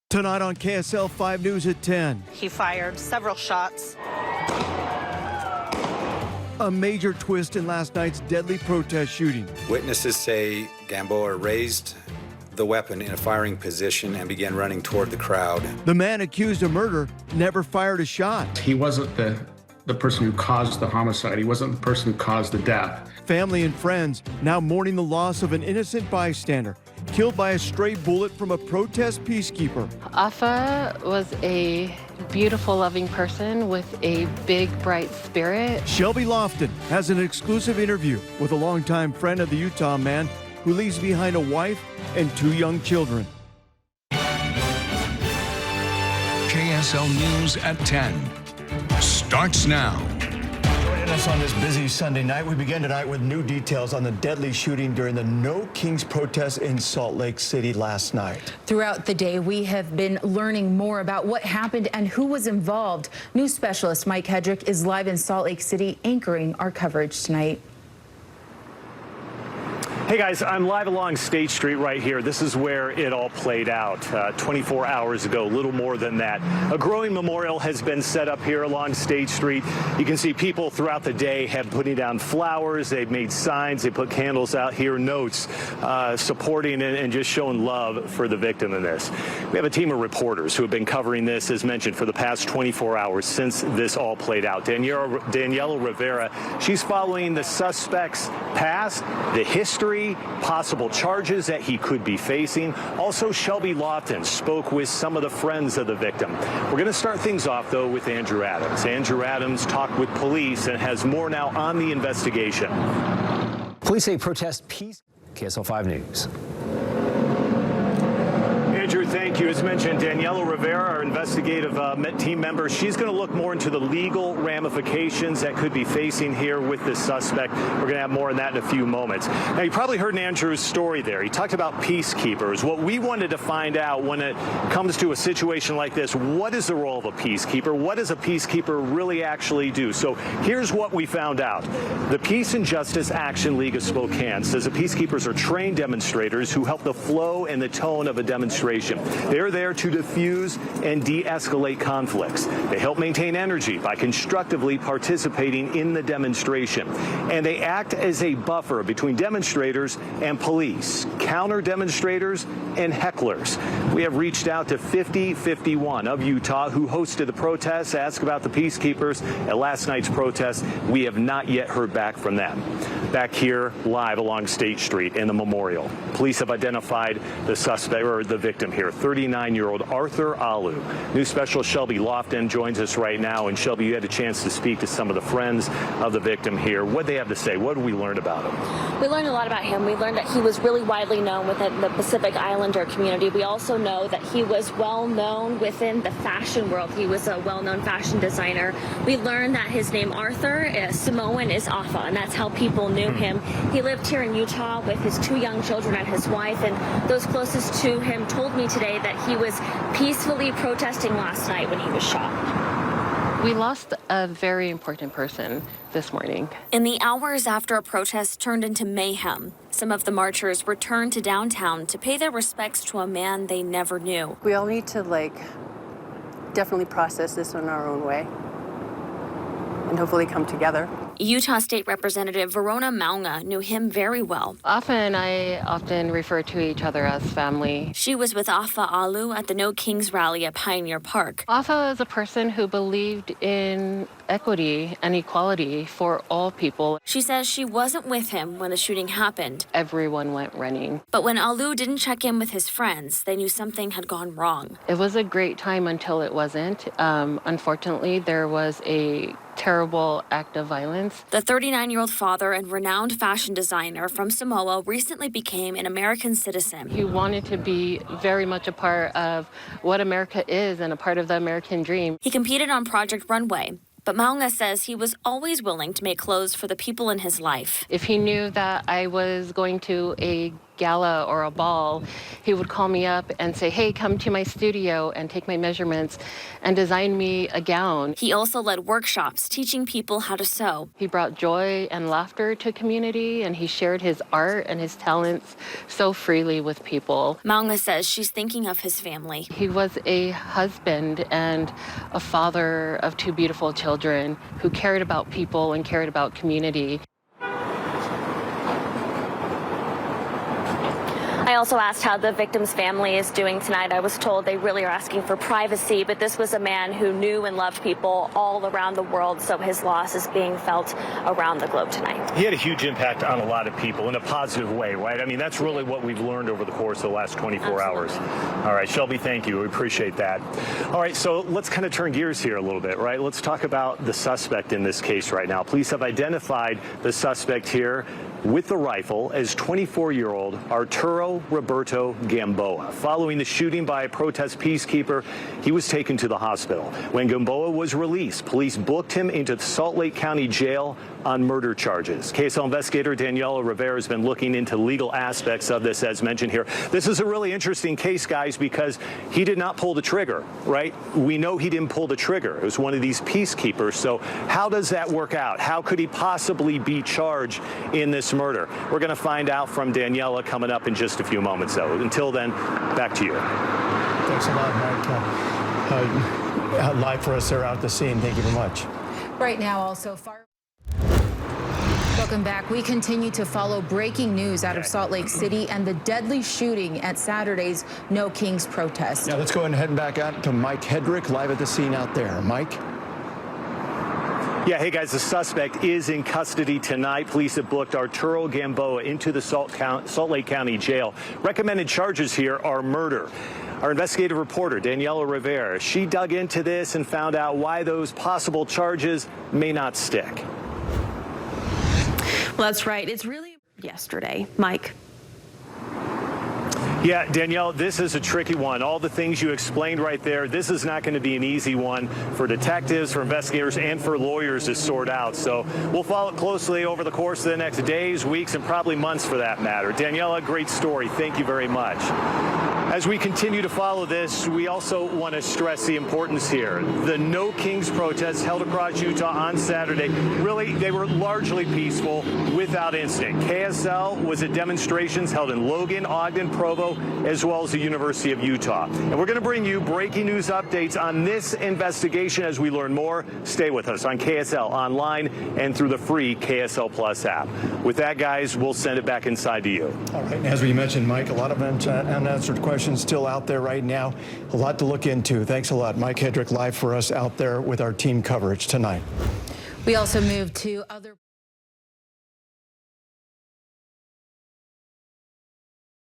Tonight on KSL-5 News at 10. He fired several shots. A major twist in last night's deadly protest shooting. Witnesses say Gamboa raised the weapon in a firing position and began running toward the crowd. The man accused of murder never fired a shot. He wasn't the person who caused the homicide. He wasn't the person who caused the death. Family and friends now mourning the loss of an innocent bystander killed by a stray bullet from a protest peacekeeper. Afa was a beautiful, loving person with a big, bright spirit. Shelby Lofton has an exclusive interview with a longtime friend of the Utah man who leaves behind a wife and 2 young children. KSL News at 10 starts now. Joining us on this busy Sunday night, we begin tonight with new details on the deadly shooting during the No Kings protest in Salt Lake City last night. Throughout the day, we have been learning more about what happened and who was involved. News specialist Mike Hedrick is live in Salt Lake City anchoring our coverage tonight. Hey guys, I'm live along State Street right here. This is where it all played out 24 hours ago, little more than that. A growing memorial has been set up here along State Street. You can see people throughout the day have putting down flowers. They've made signs. They put candles out here, notes supporting and just showing love for the victim in this. We have a team of reporters who have been covering this, as mentioned, for the past 24 hours since this all played out. Daniela Rivera, she's following the suspect's past, the history, possible charges that he could be facing. Also, Shelby Lofton spoke with some of the friends of the victim. We're going to start things off, though, with Andrew Adams. Andrew Adams talked with police and has more now on the investigation. Police say protest peace. KSL-5 News. Andrew, thank you. As mentioned, Daniela Rivera, our investigative team member, she's going to look more into the legal ramifications that could be facing here with this suspect. We're going to have more on that in a few moments. Now, you probably heard in Andrew's story there. He talked about peacekeepers. What we wanted to find out when it comes to a situation like this, what is the role of a peacekeeper? What does a peacekeeper really actually do? So here's what we found out. The Peace and Justice Action League of Spokane says the peacekeepers are trained demonstrators who help the flow and the tone of a demonstration. They're there to diffuse and de-escalate conflicts. They help maintain energy by constructively participating in the demonstration. And they act as a buffer between demonstrators and police, counter demonstrators and hecklers. We have reached out to 5051 of Utah who hosted the protests, asked about the peacekeepers at last night's protest. We have not yet heard back from them. Back here live along State Street in the memorial, police have identified the suspect or the victim here, 39-year-old Arthur Alu. News specialist Shelby Lofton joins us right now. And Shelby, you had a chance to speak to some of the friends of the victim here. What did they have to say? What did we learn about him? We learned a lot about him. We learned that he was really widely known within the Pacific Islander community. We also know that he was well known within the fashion world. He was a well-known fashion designer. We learned that his name Arthur Samoan is Afa, and that's how people knew him. He lived here in Utah with his 2 young children and his wife, and those closest to him told me today that he was peacefully protesting last night when he was shot. We lost a very important person this morning. In the hours after a protest turned into mayhem, some of the marchers returned to downtown to pay their respects to a man they never knew. We all need to, definitely process this in our own way and hopefully come together. Utah State Representative Verona Maunga knew him very well. Afa and I often refer to each other as family. She was with Afa Alu at the No Kings rally at Pioneer Park. Afa is a person who believed in equity and equality for all people. She says she wasn't with him when the shooting happened. Everyone went running. But when Alu didn't check in with his friends, they knew something had gone wrong. It was a great time until it wasn't. Unfortunately, there was a terrible act of violence. The 39-year-old father and renowned fashion designer from Samoa recently became an American citizen. He wanted to be very much a part of what America is and a part of the American dream. He competed on Project Runway, but Maunga says he was always willing to make clothes for the people in his life. If he knew that I was going to a gala or a ball, he would call me up and say, hey, come to my studio and take my measurements and design me a gown. He also led workshops teaching people how to sew. He brought joy and laughter to community, and he shared his art and his talents so freely with people. Maunga says she's thinking of his family. He was a husband and a father of 2 beautiful children who cared about people and cared about community. I also asked how the victim's family is doing tonight. I was told they really are asking for privacy, but this was a man who knew and loved people all around the world, so his loss is being felt around the globe tonight. He had a huge impact on a lot of people in a positive way, right? I mean, that's really what we've learned over the course of the last 24 hours. All right, Shelby, thank you. We appreciate that. All right, so let's kind of turn gears here a little bit, right? Let's talk about the suspect in this case right now. Police have identified the suspect here with the rifle as 24-year-old Arturo Roberto Gamboa. Following the shooting by a protest peacekeeper, he was taken to the hospital. When Gamboa was released, police booked him into the Salt Lake County Jail on murder charges. KSL investigator Daniela Rivera has been looking into legal aspects of this, as mentioned here. This is a really interesting case, guys, because he did not pull the trigger, right? We know he didn't pull the trigger. It was one of these peacekeepers. So how does that work out? How could he possibly be charged in this murder? We're going to find out from Daniela coming up in just a few moments, though. Until then, back to you. Thanks a lot, Mike. Live for us there out at the scene. Thank you very much. Right now, also fire. Welcome back. We continue to follow breaking news out of Salt Lake City and the deadly shooting at Saturday's No Kings protest. Now let's go ahead and head back out to Mike Hedrick live at the scene out there. Mike? Yeah, hey guys, the suspect is in custody tonight. Police have booked Arturo Gamboa into the Salt Lake County Jail. Recommended charges here are murder. Our investigative reporter, Daniela Rivera, she dug into this and found out why those possible charges may not stick. Well, that's right. It's really yesterday, Mike. Yeah, Danielle, this is a tricky one. All the things you explained right there, this is not going to be an easy one for detectives, for investigators, and for lawyers to sort out. So we'll follow it closely over the course of the next days, weeks, and probably months for that matter. Daniela, great story. Thank you very much. As we continue to follow this, we also want to stress the importance here. The No Kings protests held across Utah on Saturday, really, they were largely peaceful without incident. KSL was at demonstrations held in Logan, Ogden, Provo, as well as the University of Utah. And we're going to bring you breaking news updates on this investigation as we learn more. Stay with us on KSL online and through the free KSL Plus app. With that, guys, we'll send it back inside to you. All right. As we mentioned, Mike, a lot of unanswered questions still out there right now. A lot to look into. Thanks a lot. Mike Hedrick live for us out there with our team coverage tonight. We also move to other